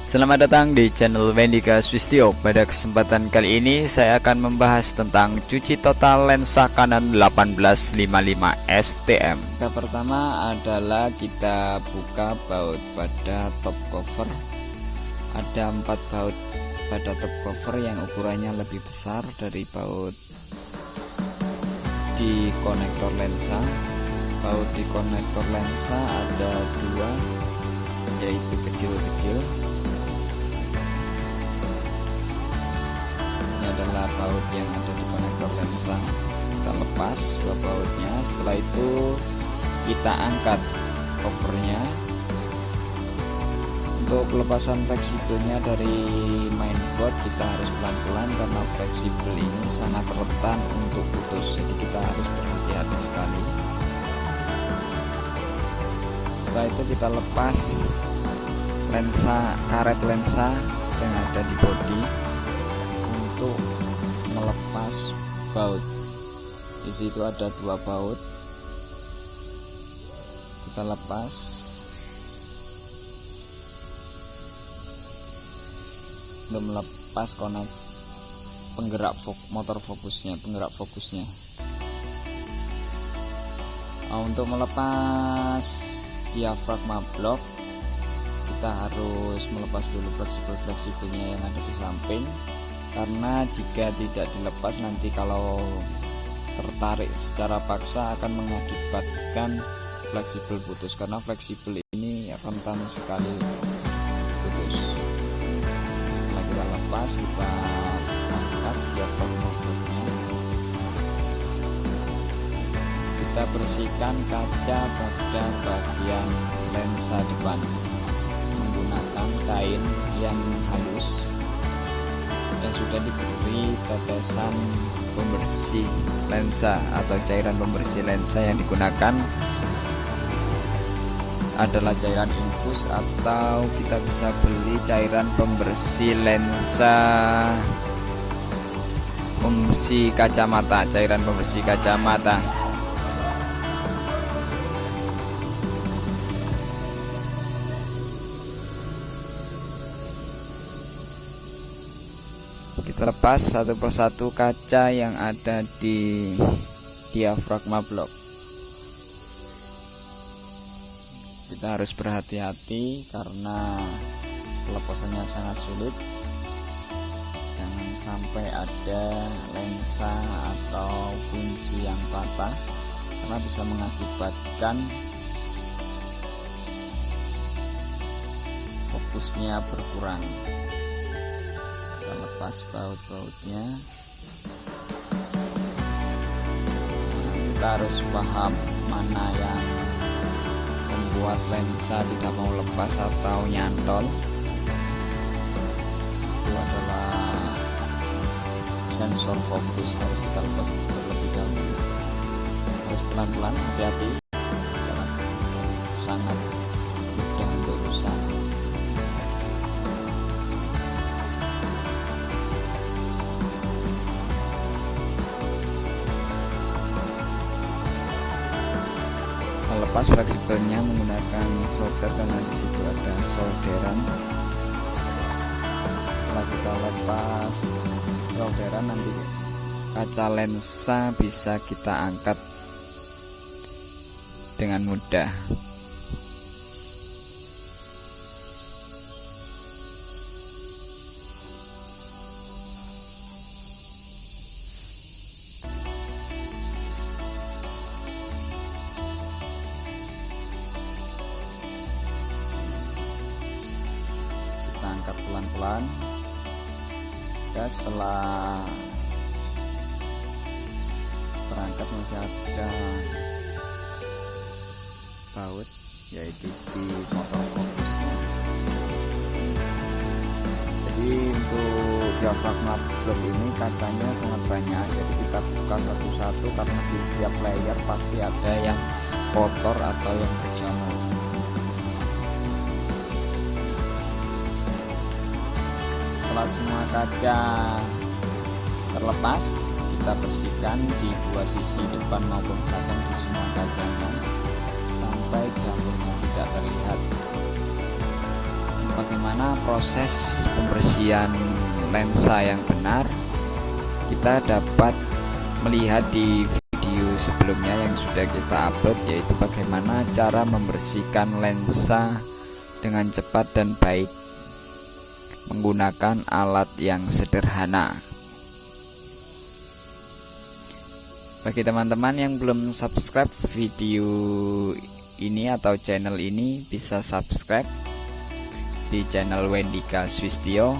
Selamat datang di channel Wendika Swistio. Pada kesempatan kali ini saya akan membahas tentang cuci total lensa Canon 1855 STM. Yang pertama adalah kita buka baut pada top cover. Ada 4 baut pada top cover yang ukurannya lebih besar dari baut di konektor lensa. Baut di konektor lensa ada 2, yaitu kecil-kecil. Adalah baut yang ada di konektor lensa. Kita lepas 2 bautnya. Setelah itu kita angkat covernya. Untuk pelepasan fleksibelnya dari mainboard kita harus pelan-pelan karena fleksibel ini sangat rentan untuk putus, jadi kita harus berhati-hati sekali. Setelah itu kita lepas karet lensa yang ada di bodi untuk melepas baut. Di situ ada 2 baut. Kita lepas. Untuk melepas konek penggerak motor fokusnya, penggerak fokusnya. Untuk melepas diafragma blok kita harus melepas dulu fleksibelnya yang ada di samping. Karena jika tidak dilepas nanti kalau tertarik secara paksa akan mengakibatkan fleksibel putus, karena fleksibel ini rentan sekali putus. Setelah kita lepas, kita angkat diafragma bloknya. Kita bersihkan kaca pada bagian lensa depan menggunakan kain yang halus yang sudah diberi tetesan pembersih lensa atau cairan pembersih lensa. Yang digunakan adalah cairan infus atau kita bisa beli cairan pembersih lensa, pembersih kacamata, cairan pembersih kacamata. Kita lepas satu persatu kaca yang ada di diafragma blok. Kita harus berhati-hati karena pelepasannya sangat sulit. Jangan sampai ada lensa atau kunci yang patah, karena bisa mengakibatkan fokusnya berkurang. Kita lepas baut-bautnya. Kita harus paham mana yang membuat lensa tidak mau lepas atau nyantol. Itu adalah sensor fokus, harus kita lepas terlebih dahulu. Harus pelan-pelan, hati-hati karena sangat mudah untuk rusak. Lepas fleksibelnya menggunakan solder karena di situ ada solderan. Setelah kita lepas solderan, nanti kaca lensa bisa kita angkat dengan mudah. Angkat pelan-pelan. Ya, setelah perangkat masih ada baut, yaitu di motor fokusnya. Jadi untuk diafragma blok ini kacanya sangat banyak, jadi kita buka satu-satu karena di setiap layer pasti ada yang kotor atau yang berjamur. Setelah semua kaca terlepas, kita bersihkan di 2 sisi depan maupun belakang di semua kacanya sampai jamurnya tidak terlihat. bagaimana proses pembersihan lensa yang benar, kita dapat melihat di video sebelumnya yang sudah kita upload, yaitu bagaimana cara membersihkan lensa dengan cepat dan baik menggunakan alat yang sederhana. Bagi teman-teman yang belum subscribe video ini atau channel ini, bisa subscribe di channel Wendika Swistio.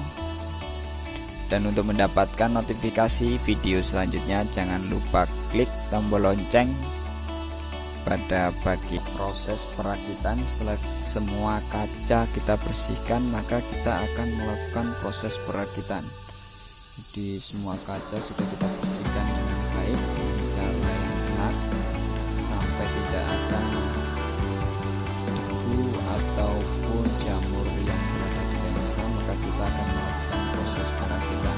Dan untuk mendapatkan notifikasi video selanjutnya, jangan lupa klik tombol lonceng. Pada bagi proses perakitan, setelah semua kaca kita bersihkan, maka kita akan melakukan proses perakitan. Di semua kaca sudah kita bersihkan dengan baik, dengan cara yang benar, sampai tidak ada debu ataupun jamur yang berada di lensa, maka kita akan melakukan proses perakitan.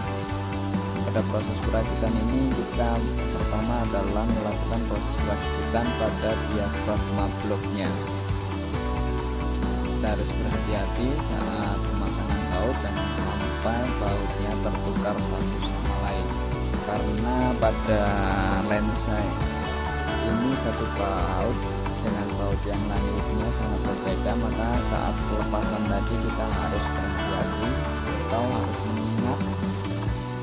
Pada proses perakitan ini, kita pertama adalah melakukan proses perakitan pada diafragma bloknya. Kita harus berhati-hati saat pemasangan baut, jangan sampai bautnya tertukar satu sama lain, karena pada lensa ini satu baut dengan baut yang lainnya sangat berbeda, maka saat pelepasan tadi kita harus berhati-hati atau harus mengingat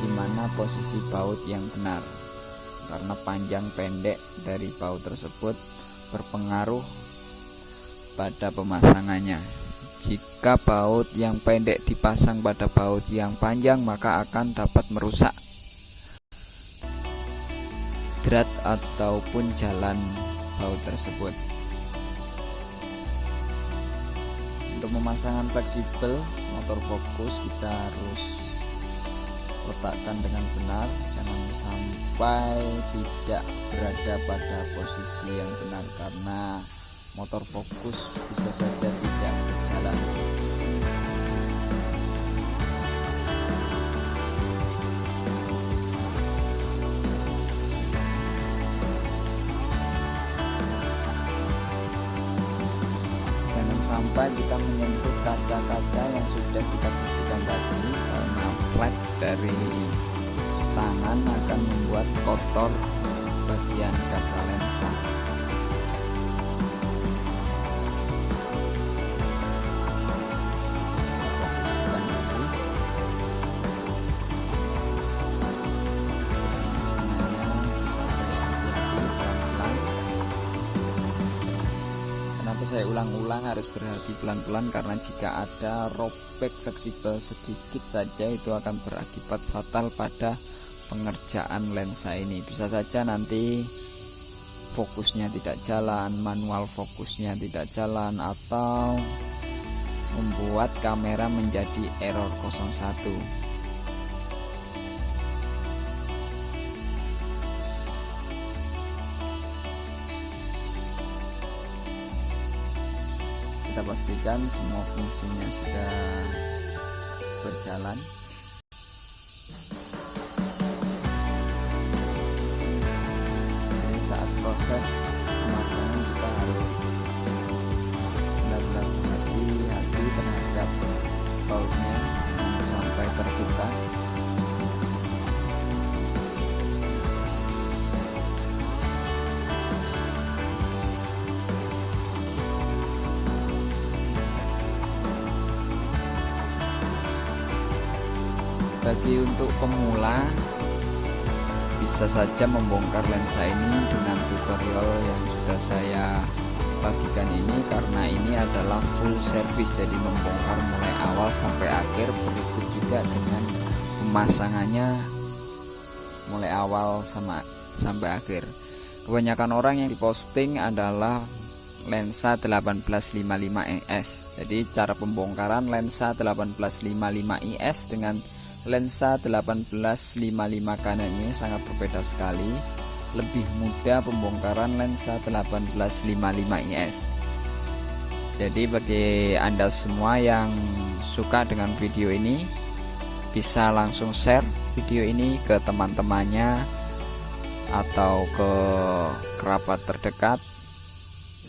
di mana posisi baut yang benar, karena panjang pendek dari baut tersebut berpengaruh pada pemasangannya. Jika baut yang pendek dipasang pada baut yang panjang, maka akan dapat merusak drat ataupun jalan baut tersebut. Untuk pemasangan fleksibel motor fokus, kita harus letakkan dengan benar, jangan sampai tidak berada pada posisi yang benar, karena motor fokus bisa saja tidak berjalan. Jangan sampai kita menyentuh kaca-kaca yang sudah kita bersihkan tadi, karena flek dari tangan akan membuat kotor bagian kaca lensa. Posisikan dulu. Pemasangannya harus hati-hati, pelan-pelan. Kenapa saya ulang-ulang harus berhati pelan-pelan? Karena jika ada robek fleksibel sedikit saja, itu akan berakibat fatal pada pengerjaan lensa ini. Bisa saja nanti fokusnya tidak jalan, manual fokusnya tidak jalan, atau membuat kamera menjadi error 01. Kita pastikan semua fungsinya sudah berjalan. Jadi saat proses pemasangan kita harus benar-benar hati-hati terhadap bautnya, jangan sampai terbuka. Bagi untuk pemula, bisa saja membongkar lensa ini dengan tutorial yang sudah saya bagikan ini, karena ini adalah full service, jadi membongkar mulai awal sampai akhir. Berikut juga dengan pemasangannya mulai awal sampai akhir. Kebanyakan orang yang diposting adalah lensa 1855 IS. Jadi cara pembongkaran lensa 1855 IS dengan lensa 1855 Canon ini sangat berbeda sekali. Lebih mudah pembongkaran lensa 1855 IS. Jadi bagi Anda semua yang suka dengan video ini, bisa langsung share video ini ke teman-temannya atau ke kerabat terdekat,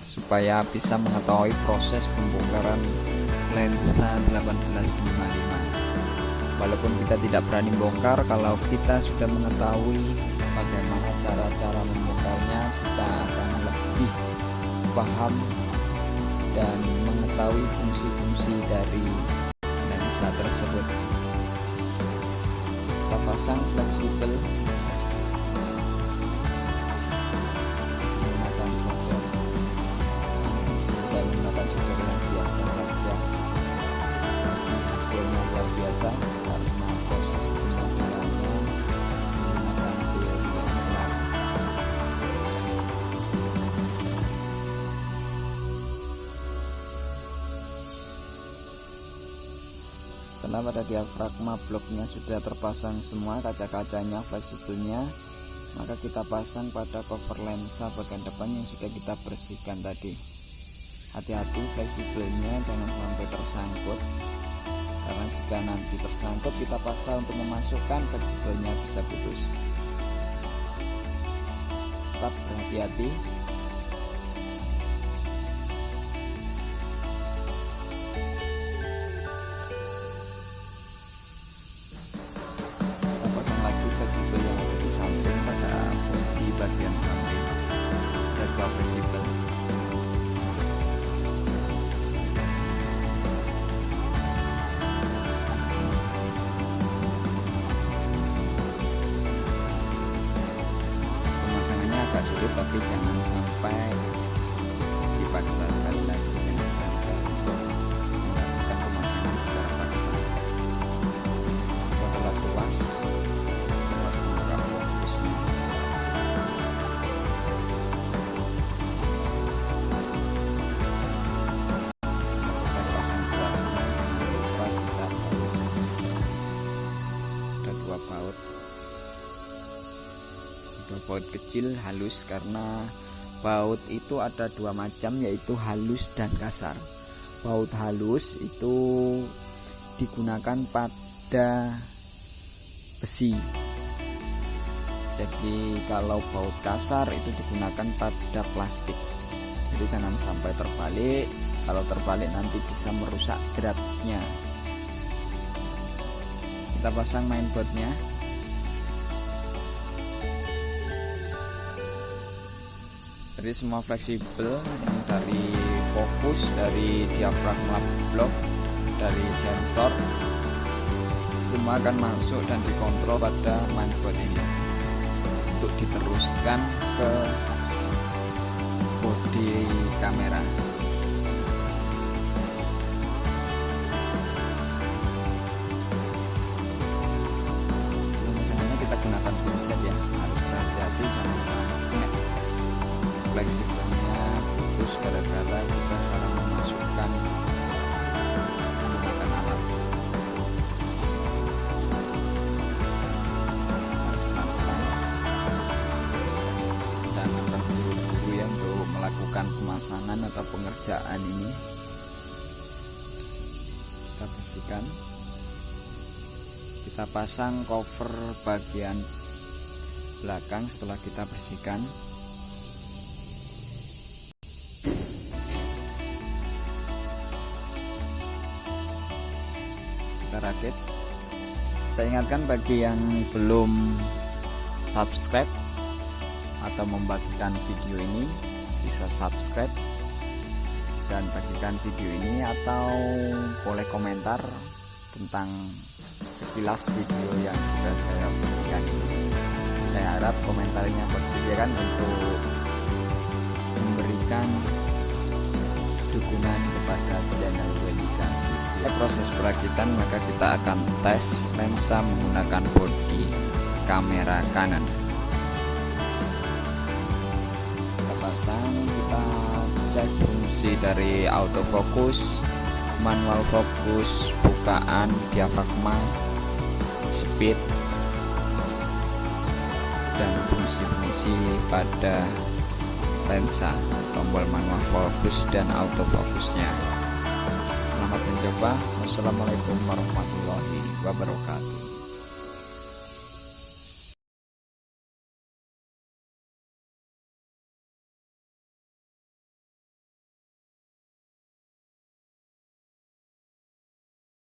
supaya bisa mengetahui proses pembongkaran lensa 1855. Walaupun kita tidak berani bongkar, kalau kita sudah mengetahui bagaimana cara-cara membongkarnya, kita akan lebih paham dan mengetahui fungsi-fungsi dari lensa tersebut. Kita pasang fleksibel menggunakan solder. Saya menggunakan solder yang biasa saja. Hasilnya luar biasa karena proses pembongkarannya menggunakan teori yang benar. Setelah pada diafragma bloknya sudah terpasang semua, kaca-kacanya, fleksibelnya, maka kita pasang pada cover lensa bagian depan yang sudah kita bersihkan tadi. Hati-hati fleksibelnya jangan sampai tersangkut, karena jika nanti tersangkut kita paksa untuk memasukkan, fleksibelnya bisa putus. Tetap berhati-hati. Kita pasang lagi fleksibel yang ada di samping pada di bagian samping. Ada dua fleksibel. Agak sulit, tapi jangan sampai dipaksa. Sekali lagi, jangan sampai melakukan pemasangan secara paksa. Itu adalah tuas mengarah fokusnya. Setelah kita pasang tuasnya, jangan lupa kita baut. Ada dua baut. Baut kecil halus, karena baut itu ada dua macam, yaitu halus dan kasar. Baut halus itu digunakan pada besi, jadi kalau baut kasar itu digunakan pada plastik. Jadi jangan sampai terbalik, kalau terbalik nanti bisa merusak dratnya. Kita pasang mainboardnya. Jadi semua fleksibel yang dari fokus, dari diafragma blok, dari sensor, semua akan masuk dan dikontrol pada mainboard ini untuk diteruskan ke bodi kamera. Misalnya kita gunakan pinset ya, harus berhati-hati jangan sampai fleksibelnya putus gara-gara kita salah memasukkan menggunakan alat. Harus pelan-pelan, jangan terburu-buru ya untuk melakukan pemasangan atau pengerjaan ini. Kita bersihkan, kita pasang cover bagian belakang setelah kita bersihkan. Rakit. Saya ingatkan bagi yang belum subscribe atau membagikan video ini, bisa subscribe dan bagikan video ini, atau boleh komentar tentang sekilas video yang sudah saya berikan ini. Saya harap komentarnya positif ya kan, untuk memberikan dukungan kepada channel Wendika Swistia. Proses perakitan, maka kita akan tes lensa menggunakan bodi kamera Canon. Kita pasang, kita cek fungsi dari autofocus, manual fokus, bukaan, diafragma, speed, dan fungsi-fungsi pada lensa, tombol manual fokus dan autofokusnya. Selamat mencoba. Wassalamualaikum warahmatullahi wabarakatuh.